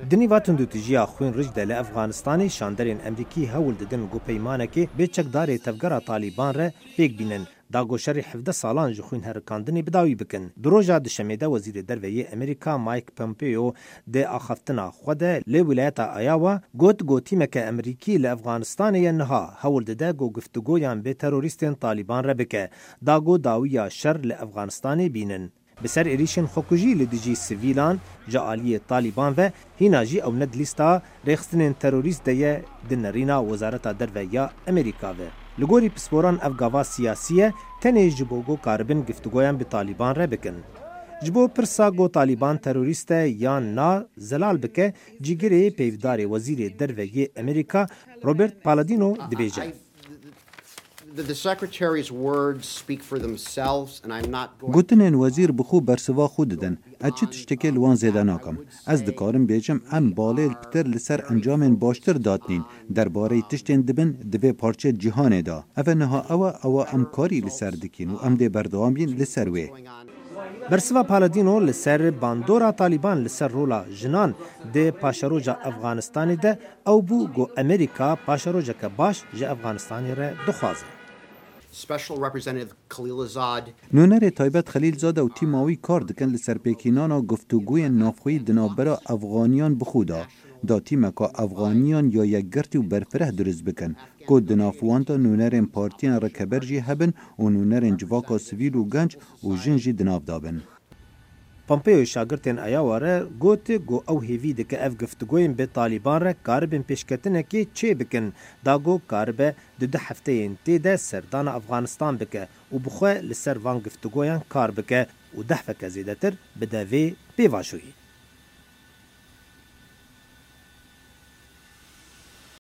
دنی واتن دو تجیا خوین رجده لأفغانستانی شاندرین امریکی هول ددن گو پیمانکی بیچکدار تفگرا طالبان را پیک بینن داگو شر 17 سالان جخوین هرکاندنی بداوی بکن. دروجا دشمیده وزیر درویه امریکا مایک پومپیو ده آخفتنا خوده لی ولایت آیاوا گو تیمک امریکی لأفغانستان ینها هول دده گو گفتگویان به تروریستین طالبان را بکه داگو داویا شر لأفغانستانی بینن. بسر ایریشن خوکوژی لدیجی سیویلان جالی طالبان و هیناجی او ند لیستا رخصتن تروریست دیه دنرینا وزارت درویه امریکا و لگوری پسپوران افگاوا سیاسیه تنه جبوگو کاربن گفتگویان به طالبان را بکن. جبو پرسا گو طالبان تروریست یا نا زلال بکه جیگری پیودار وزیر درویه امریکا روبرت پالادینو دبیجه. The Secretary's words speak for themselves and I'm not going گوتنین وزیر بخو برسوا خود دن اچه تشتکه لوان زیده ناکم از دکارم بیجم ام بالیل پتر لسر انجام باشتر دادنین درباره تشتین دبن دوی پارچه جهانه دا اوه نها اوه امکاری لسر دکین و ام ده بردوامین لسر وی برسوا پالادینو لسر باندورا طالبان لسر رولا جنان ده پاشروجا افغانستانی ده او بو گو امریکا پاشروجا که باش جا افغانستانی را دخوازه. Special Representative Khalilzad نونر تایبت خلیلزاده و تیماوی کار دکن لسر پیکینانا گفتگوی نافخوی دنابرا افغانیان بخودا دا تیمکا افغانیان یا یک گرتی و برفره درز بکن که دنافوانتا نونرین پارتین رکبرجی هبن و نونرین جواکا سویل و گنج و جنجی دناف دابن. پومپیو شاگرتین ایاواره گوته گو او هیوی دکه اف گفتگوین به طالبان را کاربن پیشکتنه که چه بکن داگو کاربه ده هفته این تیده سردان افغانستان بکه و بخواه لسر وان گفتگوین کار بکه و ده فکه زیده تر بدوی بیواشوی.